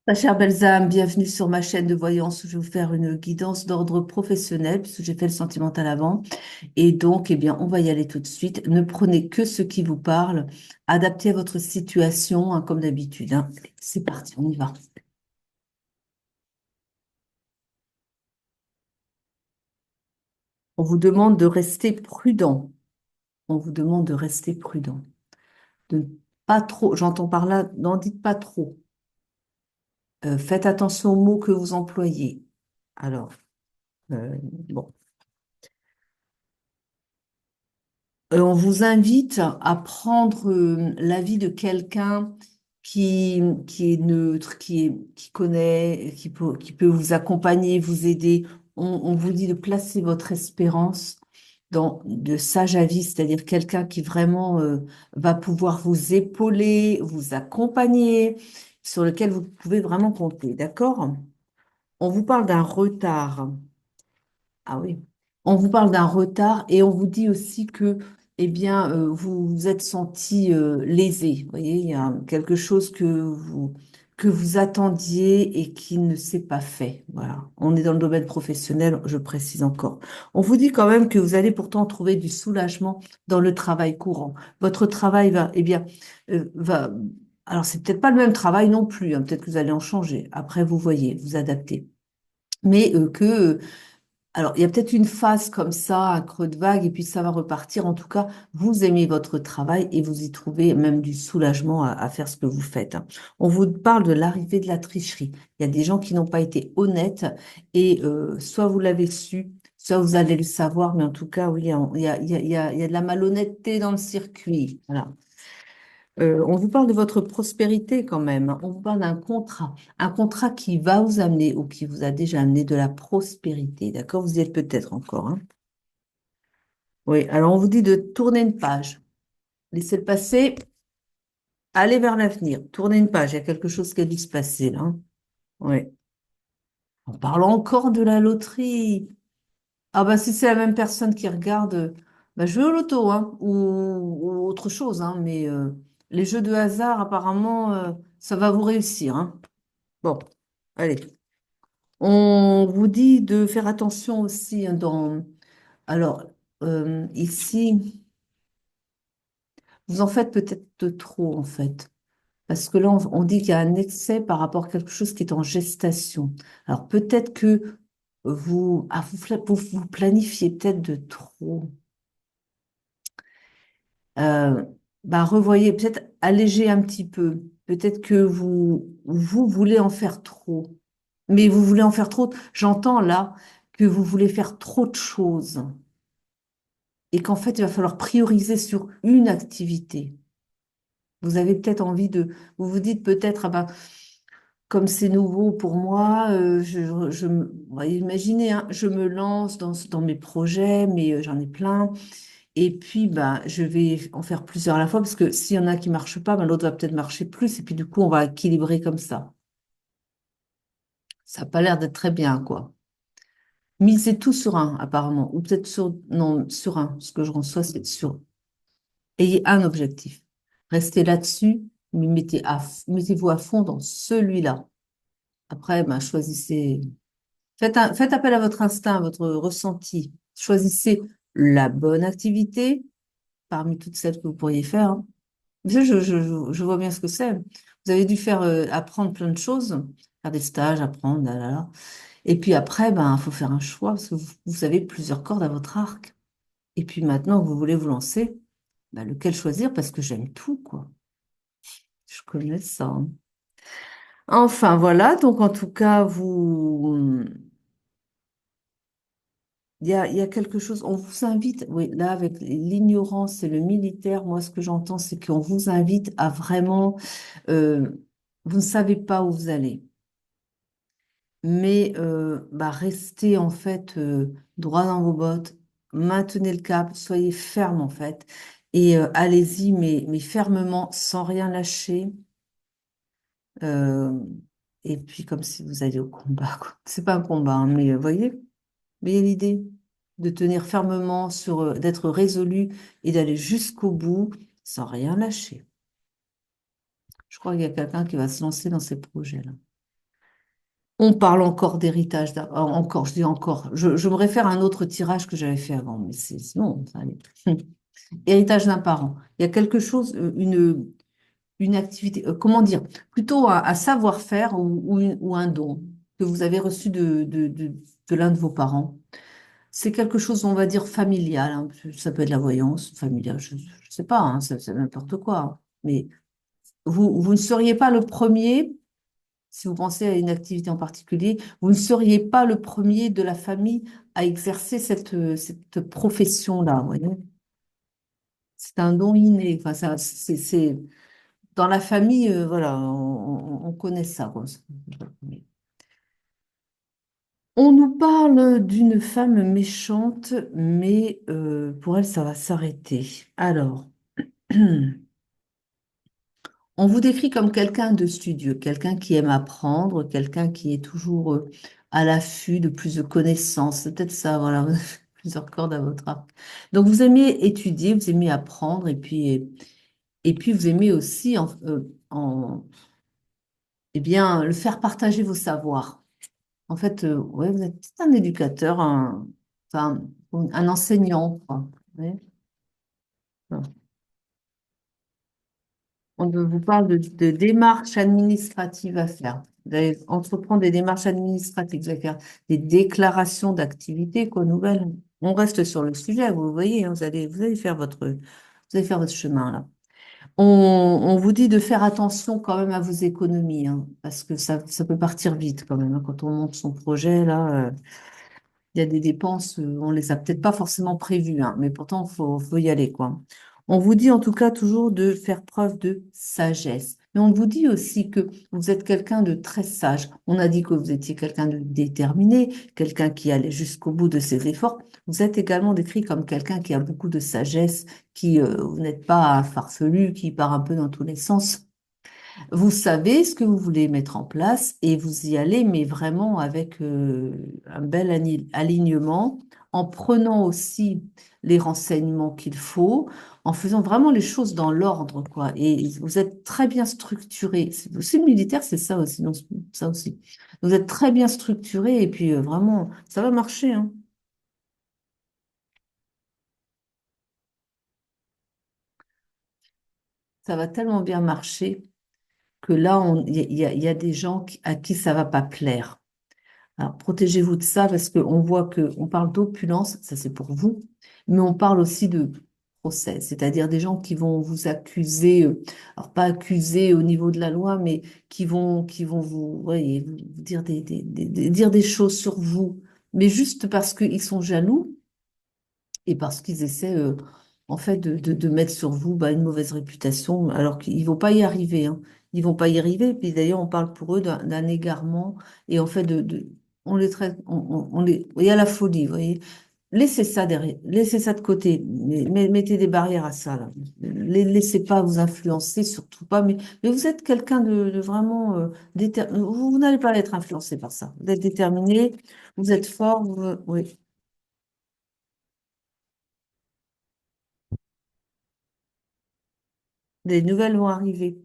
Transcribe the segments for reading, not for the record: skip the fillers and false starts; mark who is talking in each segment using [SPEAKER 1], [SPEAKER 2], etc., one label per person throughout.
[SPEAKER 1] Ma chère Belzame, bienvenue sur ma chaîne de voyance où je vais vous faire une guidance d'ordre professionnel puisque j'ai fait le sentimental avant. Et donc, eh bien, on va y aller tout de suite. Ne prenez que ce qui vous parle. Adaptez à votre situation, hein, comme d'habitude, hein. C'est parti, on y va. On vous demande de rester prudent. On vous demande de rester prudent. De ne pas trop, j'entends par là, n'en dites pas trop. Faites attention aux mots que vous employez. Alors, bon. On vous invite à prendre l'avis de quelqu'un qui est neutre, qui connaît, qui peut vous accompagner, vous aider. On vous dit de placer votre espérance dans de sages avis, c'est-à-dire quelqu'un qui vraiment va pouvoir vous épauler, vous accompagner, sur lequel vous pouvez vraiment compter. D'accord? On vous parle d'un retard. Ah oui. On vous parle d'un retard et on vous dit aussi que, eh bien, vous vous êtes senti lésé. Vous voyez, il y a quelque chose que vous attendiez et qui ne s'est pas fait. Voilà. On est dans le domaine professionnel, je précise encore. On vous dit quand même que vous allez pourtant trouver du soulagement dans le travail courant. Votre travail va, eh bien, va. Alors, c'est peut-être pas le même travail non plus, hein. Peut-être que vous allez en changer. Après, vous voyez, vous adaptez. Mais alors, il y a peut-être une phase comme ça, un creux de vague, et puis ça va repartir. En tout cas, vous aimez votre travail et vous y trouvez même du soulagement à faire ce que vous faites, hein. On vous parle de l'arrivée de la tricherie. Il y a des gens qui n'ont pas été honnêtes et soit vous l'avez su, soit vous allez le savoir, mais en tout cas, oui, il y a de la malhonnêteté dans le circuit. Voilà. On vous parle de votre prospérité quand même, hein. On vous parle un contrat qui va vous amener ou qui vous a déjà amené de la prospérité. D'accord? Vous y êtes peut-être encore, hein. Oui, alors on vous dit de tourner une page. Laissez le passé, aller vers l'avenir. Tournez une page, il y a quelque chose qui a dû se passer là, hein. Oui. En parlant encore de la loterie. Ah bah si c'est la même personne qui regarde, bah, je veux au loto, hein, ou autre chose, hein, mais les jeux de hasard, apparemment, ça va vous réussir, hein. Bon, allez. On vous dit de faire attention aussi, hein, dans... Alors, ici, vous en faites peut-être de trop, en fait. Parce que là, on dit qu'il y a un excès par rapport à quelque chose qui est en gestation. Alors, peut-être que vous planifiez peut-être de trop. Euh, bah, revoyez, peut-être alléger un petit peu. Peut-être que vous voulez en faire trop. Mais vous voulez en faire trop. J'entends là que vous voulez faire trop de choses et qu'en fait, il va falloir prioriser sur une activité. Vous avez peut-être envie de, vous vous dites peut-être, ah ben, comme c'est nouveau pour moi, vous voyez, imaginez, hein, je me lance dans mes projets, mais j'en ai plein. Et puis, bah, je vais en faire plusieurs à la fois parce que s'il y en a qui marchent pas, ben, l'autre va peut-être marcher plus. Et puis, du coup, on va équilibrer comme ça. Ça n'a pas l'air d'être très bien, quoi. Misez tout sur un, apparemment. Ou peut-être sur, non, sur un. Ce que je reçois, c'est sur. Ayez un objectif. Restez là-dessus, mais mettez-vous à fond dans celui-là. Après, ben, choisissez. Faites appel à votre instinct, à votre ressenti. Choisissez la bonne activité parmi toutes celles que vous pourriez faire, hein. Je vois bien ce que c'est. Vous avez dû faire apprendre plein de choses, faire des stages, apprendre, là, là, là. Et puis après, ben, il faut faire un choix parce que vous avez plusieurs cordes à votre arc. Et puis maintenant que vous voulez vous lancer, ben, lequel choisir? Parce que j'aime tout, quoi. Je connais ça, hein. Enfin, voilà. Donc, en tout cas, il y a quelque chose. On vous invite, oui, là, avec l'ignorance et le militaire, moi, ce que j'entends, c'est qu'on vous invite à vraiment, euh, vous ne savez pas où vous allez. Mais bah, restez en fait droit dans vos bottes, maintenez le cap, soyez ferme en fait, et allez-y, mais fermement, sans rien lâcher, euh, et puis comme si vous alliez au combat, quoi. C'est pas un combat, hein, mais voyez l'idée de tenir fermement sur, d'être résolu et d'aller jusqu'au bout sans rien lâcher. Je crois qu'il y a quelqu'un qui va se lancer dans ces projets-là. On parle encore d'héritage, encore, je dis encore, je me réfère à un autre tirage que j'avais fait avant, mais c'est bon, ça allait. Héritage d'un parent. Il y a quelque chose, une activité, comment dire, plutôt un savoir-faire ou un don que vous avez reçu de l'un de vos parents. C'est quelque chose, on va dire, familial, hein. Ça peut être la voyance, familiale, je ne sais pas, hein, c'est n'importe quoi, hein. Mais vous ne seriez pas le premier, si vous pensez à une activité en particulier, vous ne seriez pas le premier de la famille à exercer cette profession-là, vous voyez. C'est un don inné. Enfin, dans la famille, voilà, on connaît ça, quoi. On nous parle d'une femme méchante, mais pour elle, ça va s'arrêter. Alors, on vous décrit comme quelqu'un de studieux, quelqu'un qui aime apprendre, quelqu'un qui est toujours à l'affût de plus de connaissances. C'est peut-être ça, voilà, vous avez plusieurs cordes à votre arc. Donc, vous aimez étudier, vous aimez apprendre, et puis vous aimez aussi eh bien, le faire partager vos savoirs. En fait, ouais, vous êtes un éducateur, enfin, un enseignant, quoi. Ouais. Voilà. Vous parle de démarches administratives à faire. Vous allez entreprendre des démarches administratives, vous allez faire des déclarations d'activités, quoi, nouvelles. On reste sur le sujet, vous voyez, hein, vous allez faire votre chemin, là. On vous dit de faire attention quand même à vos économies, hein, parce que ça peut partir vite quand même, hein. Quand on monte son projet, là, il y a des dépenses, on les a peut-être pas forcément prévues, hein, mais pourtant, faut y aller, quoi. On vous dit en tout cas toujours de faire preuve de sagesse. Mais on vous dit aussi que vous êtes quelqu'un de très sage. On a dit que vous étiez quelqu'un de déterminé, quelqu'un qui allait jusqu'au bout de ses efforts. Vous êtes également décrit comme quelqu'un qui a beaucoup de sagesse, vous n'êtes pas farfelu, qui part un peu dans tous les sens. Vous savez ce que vous voulez mettre en place et vous y allez, mais vraiment avec un bel alignement, en prenant aussi les renseignements qu'il faut, en faisant vraiment les choses dans l'ordre, quoi. Et vous êtes très bien structuré. C'est aussi le militaire, c'est ça aussi, non, ça aussi. Vous êtes très bien structuré et puis vraiment, ça va marcher, hein. Ça va tellement bien marcher que là, il y a des gens à qui ça va pas plaire. Alors, protégez-vous de ça parce qu'on voit qu'on parle d'opulence, ça c'est pour vous, mais on parle aussi de procès, c'est-à-dire des gens qui vont vous accuser, alors pas accuser au niveau de la loi, mais qui vont vous, voyez, vous dire dire des choses sur vous, mais juste parce qu'ils sont jaloux et parce qu'ils essaient en fait de mettre sur vous bah, une mauvaise réputation, alors qu'ils vont pas y arriver, hein. Ils vont pas y arriver. Puis d'ailleurs, on parle pour eux d'un égarement et en fait on les traite, il y a la folie, vous voyez. Laissez ça derrière, laissez ça de côté, mettez des barrières à ça, là. Laissez pas vous influencer, surtout pas. Mais vous êtes quelqu'un de vraiment vous n'allez pas être influencé par ça. Vous êtes déterminé, vous êtes fort, oui. Des nouvelles vont arriver.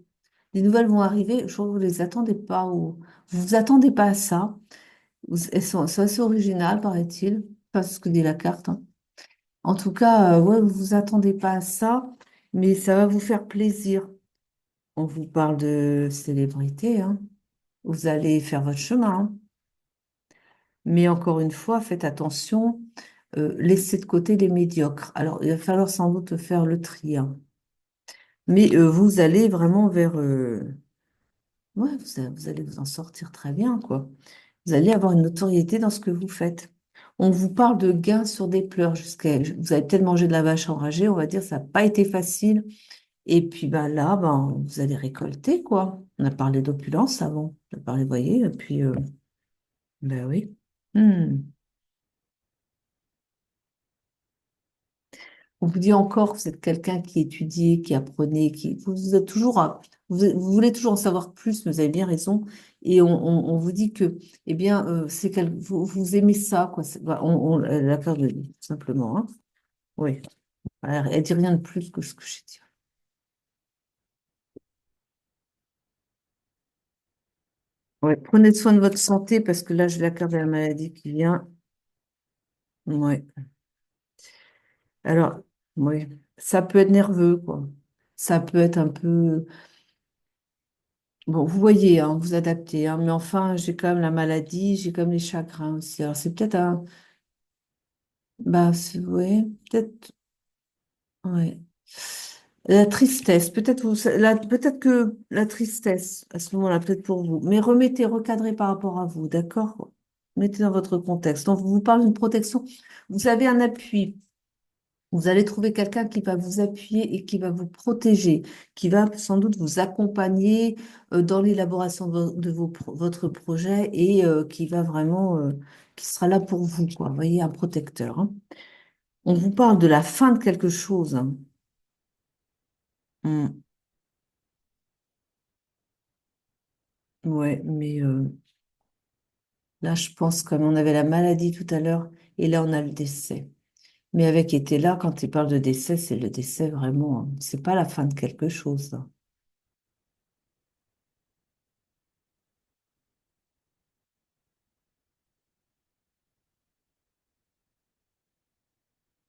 [SPEAKER 1] Les nouvelles vont arriver, je crois que vous ne les attendez pas ou vous vous attendez pas à ça. Elles sont assez originales, paraît-il. Pas ce que dit la carte, hein. En tout cas, ouais, vous vous attendez pas à ça, mais ça va vous faire plaisir. On vous parle de célébrité, hein. Vous allez faire votre chemin, hein. Mais encore une fois, faites attention, laissez de côté les médiocres. Alors, il va falloir sans doute faire le tri, hein. Mais vous allez vraiment vers, ouais, vous allez vous en sortir très bien, quoi. Vous allez avoir une notoriété dans ce que vous faites. On vous parle de gains sur des pleurs vous avez peut-être mangé de la vache enragée, on va dire, ça n'a pas été facile. Et puis bah, là, bah, vous allez récolter, quoi. On a parlé d'opulence avant. On a parlé, vous voyez, et puis, bah oui. Hmm. On vous dit encore que vous êtes quelqu'un qui étudie, qui apprenait, vous êtes toujours vous voulez toujours en savoir plus, mais vous avez bien raison. Et on vous dit que, eh bien, vous aimez ça, quoi. Bah, la peur de tout simplement, hein. Oui. Voilà, elle dit rien de plus que ce que j'ai dit. Ouais, prenez soin de votre santé parce que là, j'ai la carte de la maladie qui vient. Ouais. Alors, oui, ça peut être nerveux, quoi. Ça peut être un peu. Bon, vous voyez, hein, vous adaptez, hein, mais enfin, j'ai quand même la maladie, j'ai quand même les chagrins aussi. Alors, c'est peut-être un. Bah, ouais, peut-être. Ouais. La tristesse, peut-être peut-être que la tristesse, à ce moment-là, peut-être pour vous. Mais remettez, recadrez par rapport à vous, d'accord? Mettez dans votre contexte. Donc, vous parle d'une protection. Vous avez un appui. Vous allez trouver quelqu'un qui va vous appuyer et qui va vous protéger, qui va sans doute vous accompagner dans l'élaboration votre projet et qui va vraiment, qui sera là pour vous, quoi. Vous voyez, un protecteur, hein. On vous parle de la fin de quelque chose, hein. Hmm. Ouais, mais là, je pense comme on avait la maladie tout à l'heure et là, on a le décès. Mais avec était là, quand il parle de décès, c'est le décès vraiment, hein. C'est pas la fin de quelque chose, hein.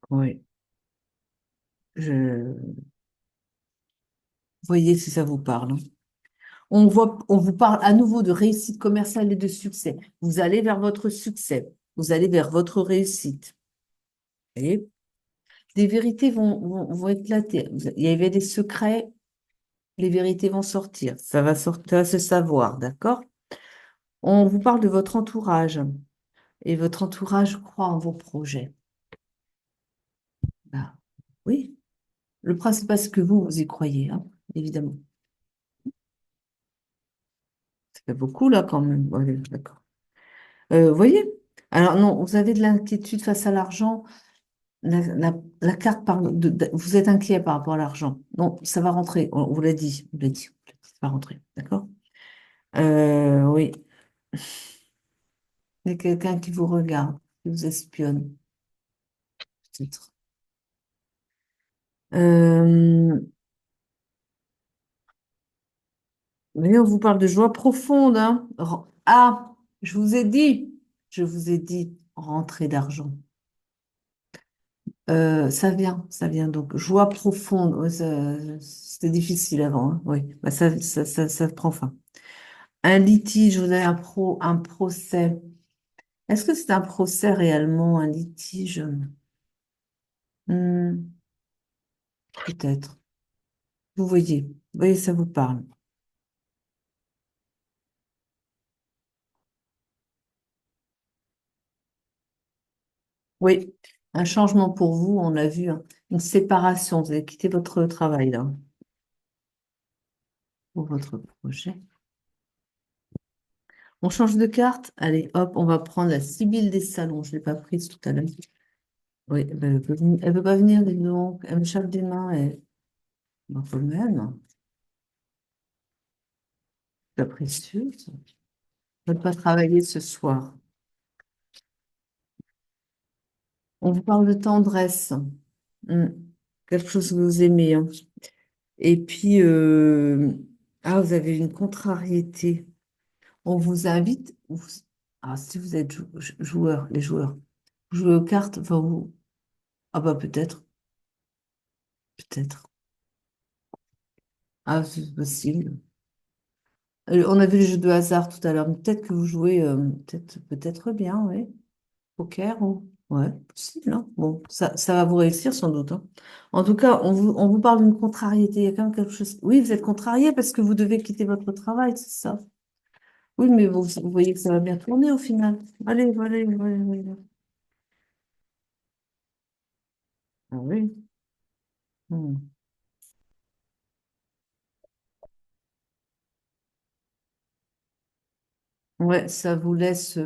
[SPEAKER 1] Oui. Voyez si ça vous parle, hein. On vous parle à nouveau de réussite commerciale et de succès. Vous allez vers votre succès. Vous allez vers votre réussite. Vous voyez. Des vérités vont éclater. Il y avait des secrets, les vérités vont sortir. Ça va se savoir, d'accord? On vous parle de votre entourage. Et votre entourage croit en vos projets. Bah, oui. Le principal, c'est que vous y croyez, hein, évidemment. Ça fait beaucoup, là, quand même. Ouais, d'accord. Vous voyez? Alors, non, vous avez de l'inquiétude face à l'argent. La carte parle vous êtes inquiet par rapport à l'argent. Non, ça va rentrer. On vous l'a dit. On vous l'a dit. Ça va rentrer. D'accord? Oui. Il y a quelqu'un qui vous regarde, qui vous espionne, peut-être. Euh, mais on vous parle de joie profonde, hein. Ah, je vous ai dit, rentrée d'argent. Ça vient donc. Joie profonde. Ouais, c'était difficile avant, hein. Oui, bah, ça prend fin. Un litige, vous avez un procès. Est-ce que c'est un procès réellement, un litige? Hmm, peut-être. Vous voyez, ça vous parle. Oui, un changement pour vous, on l'a vu, hein. Une séparation. Vous avez quitté votre travail là, pour votre projet. On change de carte. Allez, hop, on va prendre la Sibylle des salons. Je ne l'ai pas prise tout à l'heure. Oui, ben, elle peut pas venir, dis donc. Elle me chape des mains. Ben, quand même, pas précieuse. Je ne peux pas travailler ce soir. On vous parle de tendresse. Hmm. Quelque chose que vous aimez, hein. Et puis, ah, vous avez une contrariété. On vous invite, ah, si vous êtes joueur, les joueurs, vous jouez aux cartes, enfin, ah bah peut-être, peut-être. Ah, c'est possible. On a vu le jeu de hasard tout à l'heure, mais peut-être que vous jouez, peut-être bien, oui. Poker, ou... Ouais, possible, hein. Bon, ça va vous réussir sans doute, hein. En tout cas, on vous parle d'une contrariété. Il y a quand même quelque chose. Oui, vous êtes contrarié parce que vous devez quitter votre travail, c'est ça. Oui, mais vous voyez que ça va bien tourner au final. Allez, allez, allez, allez. Ah oui. Hmm. Ouais, ça vous laisse.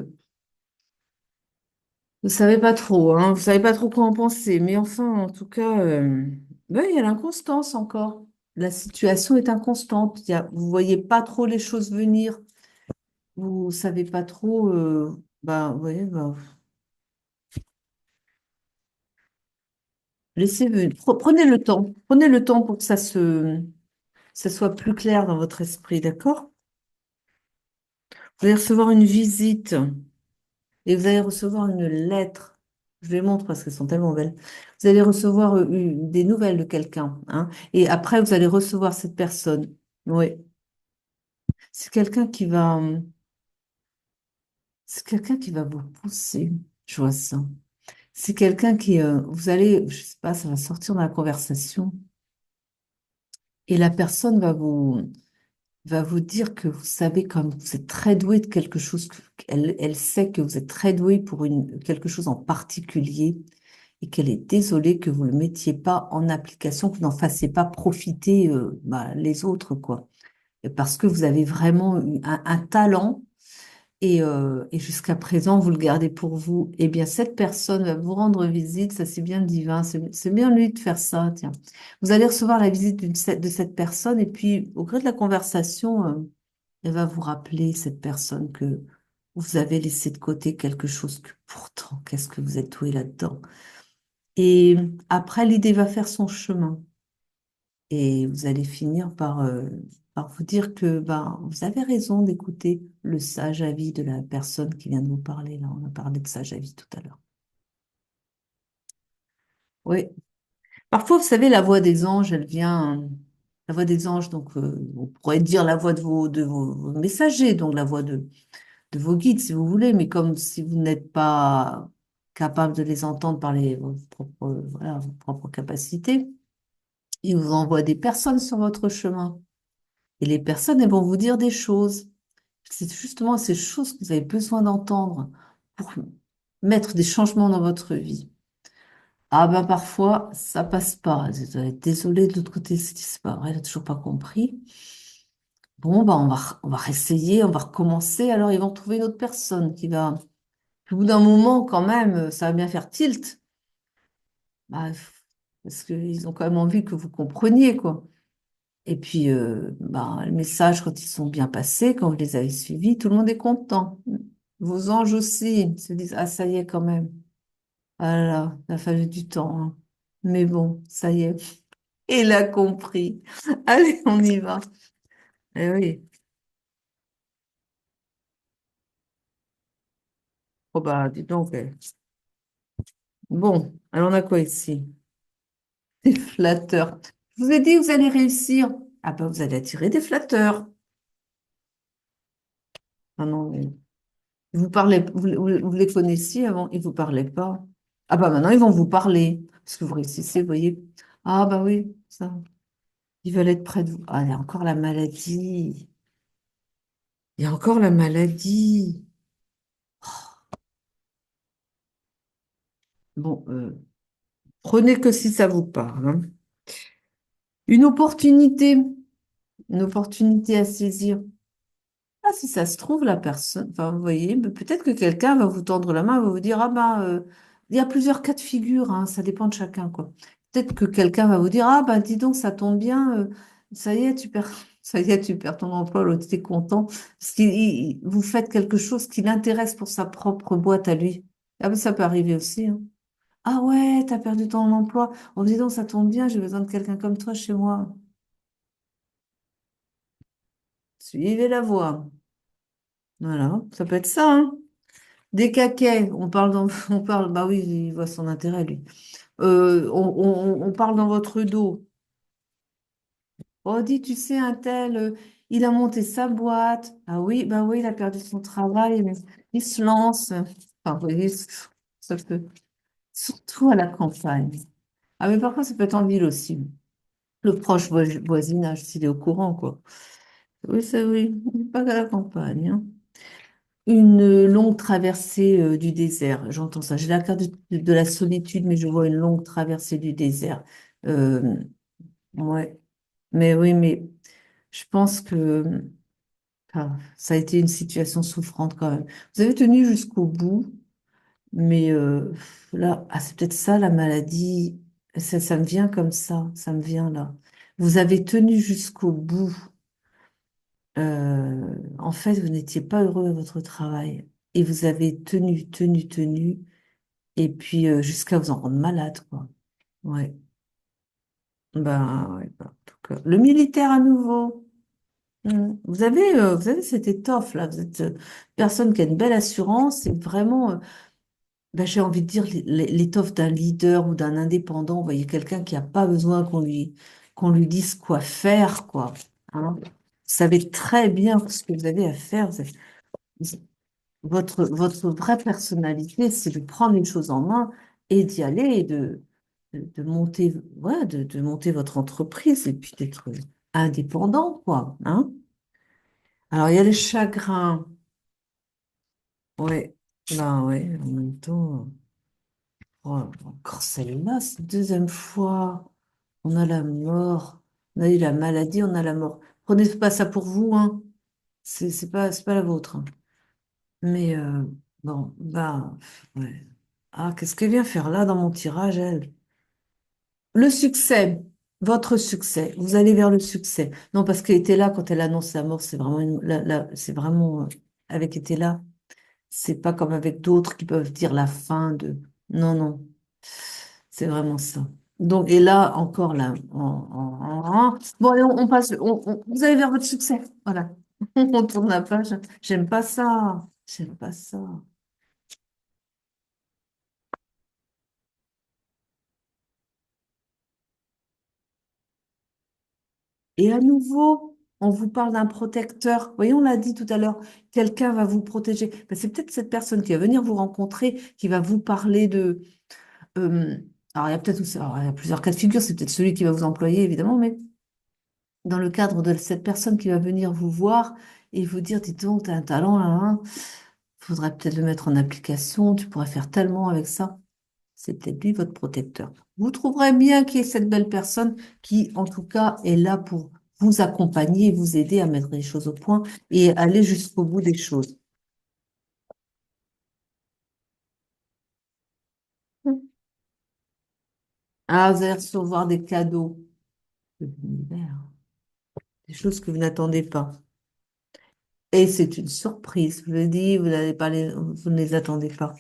[SPEAKER 1] Vous savez pas trop, hein. Vous savez pas trop quoi en penser. Mais enfin, en tout cas, ouais, il y a l'inconstance encore. La situation est inconstante. Vous voyez pas trop les choses venir. Vous savez pas trop. Bah, ouais, bah, laissez venir. Prenez le temps. Prenez le temps pour que ça soit plus clair dans votre esprit, d'accord? Vous allez recevoir une visite et vous allez recevoir une lettre. Je les montre parce qu'elles sont tellement belles. Vous allez recevoir des nouvelles de quelqu'un, hein, et après, vous allez recevoir cette personne. Oui. C'est quelqu'un qui va, c'est quelqu'un qui va vous pousser. Je vois ça. C'est quelqu'un qui, vous allez, je sais pas, ça va sortir dans la conversation et la personne va vous dire que vous savez comme vous êtes très doué de quelque chose, elle sait que vous êtes très doué pour quelque chose en particulier et qu'elle est désolée que vous ne le mettiez pas en application, que vous n'en fassiez pas profiter les autres, quoi. Et parce que vous avez vraiment eu un talent et jusqu'à présent, vous le gardez pour vous. Eh bien, cette personne va vous rendre visite, ça c'est bien le divin, c'est bien lui de faire ça, tiens. Vous allez recevoir la visite de cette personne et puis, au gré de la conversation, elle va vous rappeler, cette personne, que vous avez laissé de côté quelque chose que pourtant, qu'est-ce que vous êtes doué là-dedans. Et après, l'idée va faire son chemin. Et vous allez finir par vous dire que ben, vous avez raison d'écouter le sage avis de la personne qui vient de vous parler. Là, on a parlé de sage avis tout à l'heure. Oui. Parfois, vous savez, la voix des anges, elle vient. La voix des anges, donc, on pourrait dire la voix vos messagers, donc la voix de vos guides, si vous voulez, mais comme si vous n'êtes pas capable de les entendre par vos propres, voilà, vos propres capacités, ils vous envoient des personnes sur votre chemin. Et les personnes, elles vont vous dire des choses. C'est justement ces choses que vous avez besoin d'entendre pour mettre des changements dans votre vie. Ah ben parfois, ça passe pas. Vous allez être désolé de l'autre côté, c'est pas vrai, elle n'a toujours pas compris. Bon, ben on va réessayer, on va recommencer. Alors ils vont trouver une autre personne qui va. Puis au bout d'un moment, quand même, ça va bien faire tilt. Bah, parce qu'ils ont quand même envie que vous compreniez, quoi. Et puis, bah, les messages, quand ils sont bien passés, quand vous les avez suivis, tout le monde est content. Vos anges aussi se disent, ah, ça y est quand même. Ah là là, il a fallu du temps, hein. Mais bon, ça y est, il a compris. Allez, on y va. Eh oui. Oh bah, dis donc. Bon, alors on a quoi ici? Des flatteurs. Je vous ai dit, vous allez réussir. Ah bah, vous allez attirer des flatteurs. Ah non, mais vous parlez, vous les connaissiez avant, ils vous parlaient pas. Ah bah maintenant ils vont vous parler parce que vous réussissez, vous voyez. Ah bah oui, ça. Ils veulent être près de vous. Ah, il y a encore la maladie. Il y a encore la maladie. Bon, prenez que si ça vous parle, hein. Une opportunité, une opportunité à saisir. Ah, si ça se trouve, la personne, enfin, vous voyez, mais peut-être que quelqu'un va vous tendre la main, va vous dire, ah ben, il y a plusieurs cas de figure, hein, ça dépend de chacun, quoi. Peut-être que quelqu'un va vous dire, ah ben, dis donc, ça tombe bien, ça y est, tu perds, ça y est, tu perds ton emploi, l'autre, t'es content, parce que vous faites quelque chose qui l'intéresse pour sa propre boîte à lui. Ah ben, ça peut arriver aussi, hein. Ah ouais, t'as perdu ton emploi. Oh, dis donc, ça tombe bien, j'ai besoin de quelqu'un comme toi chez moi. Suivez la voie. Voilà, ça peut être ça, hein. Des caquets, on parle, bah oui, il voit son intérêt, lui. On parle dans votre dos. Oh, dis, tu sais, un tel, il a monté sa boîte. Ah oui, bah oui, il a perdu son travail, mais il se lance. Enfin, vous voyez, ça peut, surtout à la campagne. Ah, mais parfois, ça peut être en ville aussi. Le proche voisinage, s'il est au courant, quoi. Oui, ça, oui, pas qu'à la campagne, hein. Une longue traversée du désert, j'entends ça. J'ai la carte de la solitude, mais je vois une longue traversée du désert. Euh, ouais, mais oui, mais je pense que ça a été une situation souffrante quand même. Vous avez tenu jusqu'au bout, mais là, ah, c'est peut-être ça la maladie. Ça me vient comme ça me vient là. Vous avez tenu jusqu'au bout. En fait, vous n'étiez pas heureux à votre travail et vous avez tenu. Et puis, jusqu'à vous en rendre malade, quoi. Ouais. Ben, ouais, ben, en tout cas. Le militaire à nouveau. Vous avez cette étoffe là, vous êtes une personne qui a une belle assurance, c'est vraiment, ben, j'ai envie de dire l'étoffe d'un leader ou d'un indépendant. Vous voyez, quelqu'un qui n'a pas besoin qu'on lui dise quoi faire, quoi. Hein. Vous savez très bien ce que vous avez à faire. Votre vraie personnalité, c'est de prendre une chose en main et d'y aller et de monter, ouais, de monter votre entreprise et puis d'être indépendant, quoi. Hein. Alors, il y a les chagrins. Ouais, ben ouais, en même temps, oh, encore celle-là, c'est la deuxième fois. On a la mort, on a eu la maladie, on a la mort. Prenez pas ça pour vous, hein. C'est pas la vôtre. Hein. Mais bon, bah, ouais. Ah, qu'est-ce qu'elle vient faire là dans mon tirage, elle? Le succès, votre succès. Vous allez vers le succès. Non, parce qu'elle était là quand elle annonce sa mort, c'est vraiment, c'est vraiment, avec était là. C'est pas comme avec d'autres qui peuvent dire la fin de. Non, non, c'est vraiment ça. Donc, et là, encore là. Bon, allez, on passe. Vous allez vers votre succès. Voilà. On tourne la page. J'aime pas ça. J'aime pas ça. Et à nouveau, on vous parle d'un protecteur. Vous voyez, on l'a dit tout à l'heure, quelqu'un va vous protéger. Ben, c'est peut-être cette personne qui va venir vous rencontrer, qui va vous parler de. euh, alors, il y a peut-être aussi, alors, il y a plusieurs cas de figure. C'est peut-être celui qui va vous employer, évidemment, mais dans le cadre de cette personne qui va venir vous voir et vous dire, dis donc, tu as un talent là, hein, faudrait peut-être le mettre en application, tu pourrais faire tellement avec ça. C'est peut-être lui votre protecteur. Vous trouverez bien qui est cette belle personne qui, en tout cas, est là pour vous accompagner, vous aider à mettre les choses au point et aller jusqu'au bout des choses. Ah, vous allez recevoir des cadeaux de l'univers, des choses que vous n'attendez pas. Et c'est une surprise. Je vous l'ai dit, vous n'allez pas vous ne les attendez pas.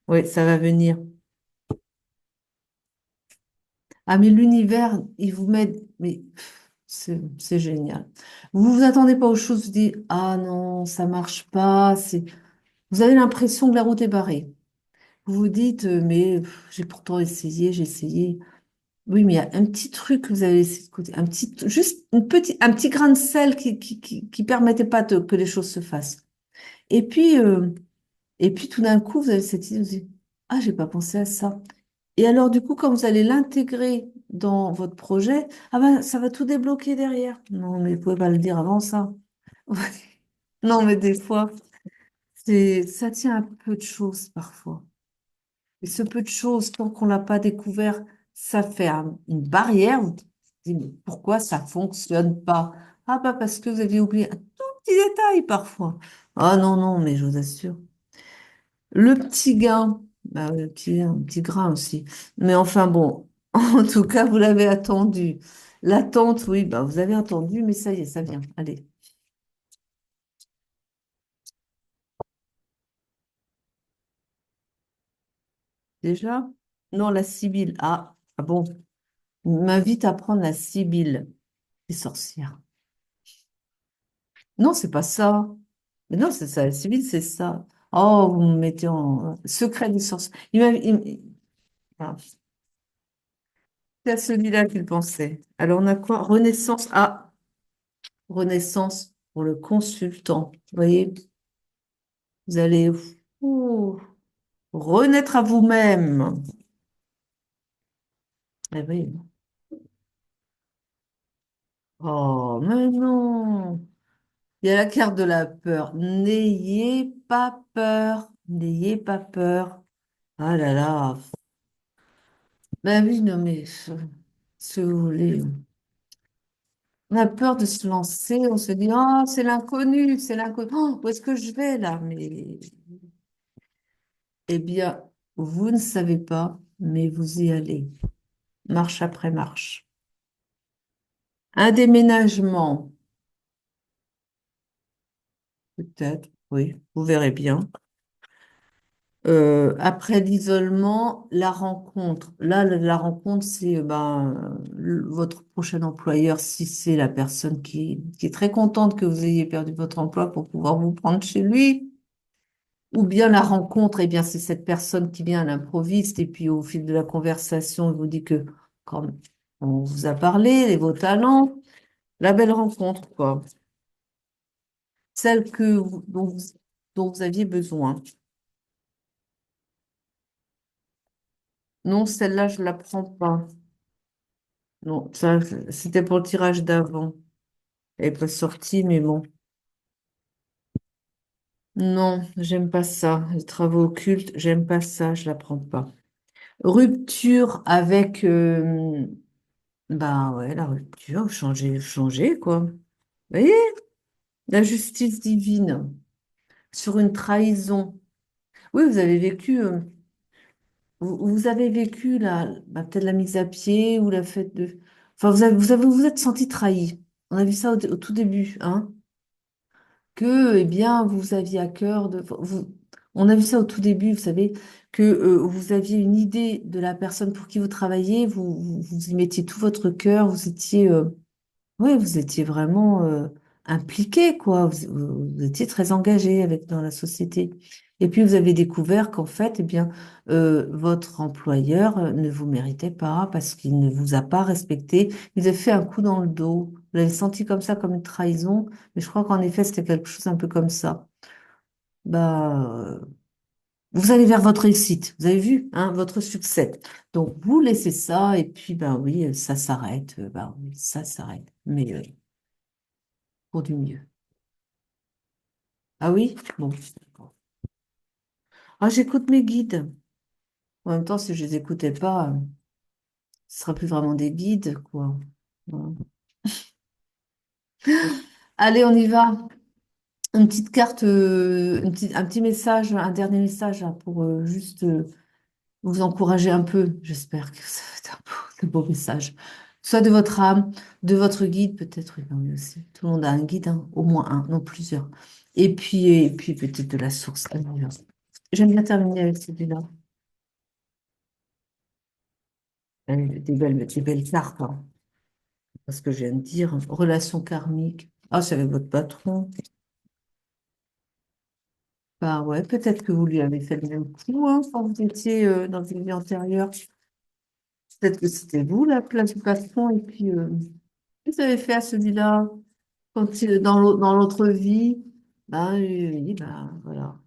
[SPEAKER 1] Oui, ça va venir. Ah, mais l'univers, il vous met. Mais c'est génial. Vous vous attendez pas aux choses, vous dites, ah non, ça marche pas. Vous avez l'impression que la route est barrée. Vous vous dites, mais j'ai pourtant essayé, j'ai essayé. Oui, mais il y a un petit truc que vous avez laissé de côté, juste un petit grain de sel qui permettait pas que les choses se fassent. Et puis, euh, et puis tout d'un coup, vous avez cette idée, vous dites, ah, j'ai pas pensé à ça. Et alors, du coup, quand vous allez l'intégrer dans votre projet, ah ben, ça va tout débloquer derrière. Non, mais vous pouvez pas le dire avant ça. Non, mais des fois, ça tient à peu de choses parfois. Et ce peu de choses, tant qu'on l'a pas découvert, ça fait une barrière. Vous dites, mais pourquoi ça fonctionne pas? Ah, bah, parce que vous aviez oublié un tout petit détail parfois. Ah, non, non, mais je vous assure. Le petit gain, bah, un petit grain aussi. Mais enfin bon, en tout cas, vous l'avez attendu. L'attente, oui, bah, vous avez attendu, mais ça y est, ça vient. Allez, déjà? Non, la Sibylle. Ah bon, il m'invite à prendre la Sibylle, les sorcières. Non, c'est pas ça. Mais non, c'est ça, la Sibylle, c'est ça. Oh, vous me mettez en secret des sorcières. Ah, c'est à celui-là qu'il pensait. Alors, on a quoi? Renaissance. Ah, Renaissance pour le consultant. Vous voyez, vous allez ouh, renaître à vous-même. Eh oui. Oh, mais non. Il y a la carte de la peur. N'ayez pas peur. N'ayez pas peur. Ah là là. Ben oui, non, mais si vous voulez. On a peur de se lancer. On se dit, oh, c'est l'inconnu, c'est l'inconnu. Oh, où est-ce que je vais là? Mais eh bien, vous ne savez pas, mais vous y allez, marche après marche. Un déménagement, peut-être, oui, vous verrez bien. Après l'isolement, la rencontre. Là, la rencontre, c'est votre prochain employeur, si c'est la personne qui est très contente que vous ayez perdu votre emploi pour pouvoir vous prendre chez lui. Ou bien la rencontre, eh bien, c'est cette personne qui vient à l'improviste et puis au fil de la conversation, il vous dit que, comme on vous a parlé, vos talents, la belle rencontre, quoi. Celle dont vous aviez besoin. Non, celle-là, je la prends pas. Non, ça, c'était pour le tirage d'avant. Elle n'est pas sortie, mais bon. Non, j'aime pas ça. Les travaux occultes, j'aime pas ça, je la prends pas. Rupture avec, bah ouais, la rupture, changer, quoi. Vous voyez, la justice divine sur une trahison. Oui, vous avez vécu peut-être la mise à pied ou la fête de. Enfin, vous êtes senti trahi. On a vu ça au tout début, hein. Que, eh bien, vous aviez à cœur on a vu ça au tout début, vous savez, que vous aviez une idée de la personne pour qui vous travaillez, vous y mettiez tout votre cœur, ouais, vous étiez vraiment impliqué, quoi. Vous étiez très engagé dans la société. Et puis vous avez découvert qu'en fait, eh bien, votre employeur ne vous méritait pas parce qu'il ne vous a pas respecté. Il vous a fait un coup dans le dos. Vous l'avez senti comme ça, comme une trahison. Mais je crois qu'en effet, c'était quelque chose un peu comme ça. Bah, vous allez vers votre réussite. Vous avez vu, hein, votre succès. Donc vous laissez ça et puis bah oui, ça s'arrête. Bah oui, ça s'arrête. Mais pour du mieux. Ah oui? Bon, d'accord. Ah, j'écoute mes guides. En même temps, si je les écoutais pas, ce serait plus vraiment des guides, quoi. Voilà. Allez, on y va. Une petite carte, un petit message, un dernier message hein, pour juste vous encourager un peu. J'espère que ça va être un beau message. Soit de votre âme, de votre guide, peut-être, oui, non, mais aussi. Tout le monde a un guide, hein, au moins un, non plusieurs. Et puis peut-être de la source. Allez, on y va. J'aime bien terminer avec celui-là. Des belles cartes, hein. Parce que je viens de dire, relation karmique. Ah, c'est avec votre patron. Bah ouais, peut-être que vous lui avez fait le même coup hein, quand vous étiez dans une vie antérieure. Peut-être que c'était vous la place du patron et puis vous avez fait à celui-là dans l'autre vie. Ben oui, ben voilà.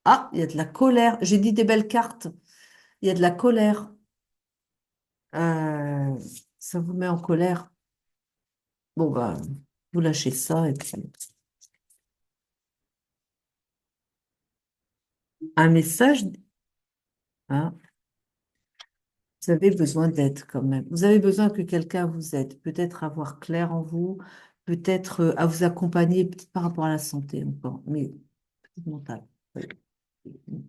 [SPEAKER 1] Ah, il y a de la colère. J'ai dit des belles cartes. Il y a de la colère. Euh, ça vous met en colère. Bon, bah, vous lâchez ça et puis un message. Hein, vous avez besoin d'aide quand même. Vous avez besoin que quelqu'un vous aide. Peut-être à voir clair en vous, peut-être à vous accompagner peut-être par rapport à la santé encore, mais peut-être mentale. Oui.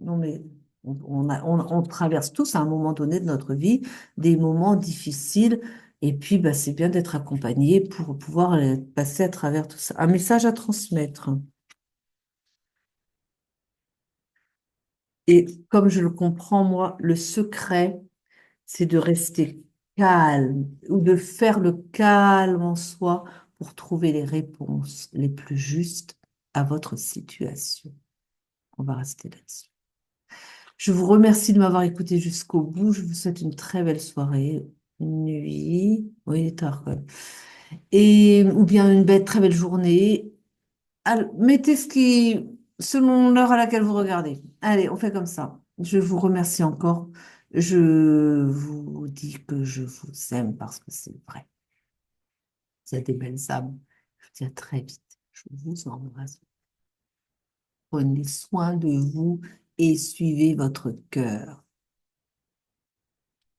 [SPEAKER 1] Non, mais on traverse tous à un moment donné de notre vie des moments difficiles. Et puis, bah, c'est bien d'être accompagné pour pouvoir passer à travers tout ça. Un message à transmettre. Et comme je le comprends, moi, le secret, c'est de rester calme ou de faire le calme en soi pour trouver les réponses les plus justes à votre situation. On va rester là-dessus. Je vous remercie de m'avoir écouté jusqu'au bout. Je vous souhaite une très belle soirée, nuit, oui, il est tard quand même. Et, ou bien une belle, très belle journée. Mettez selon l'heure à laquelle vous regardez. Allez, on fait comme ça. Je vous remercie encore. Je vous dis que je vous aime parce que c'est vrai. Vous êtes des belles âmes. Je vous dis à très vite. Je vous embrasse. Prenez soin de vous et suivez votre cœur.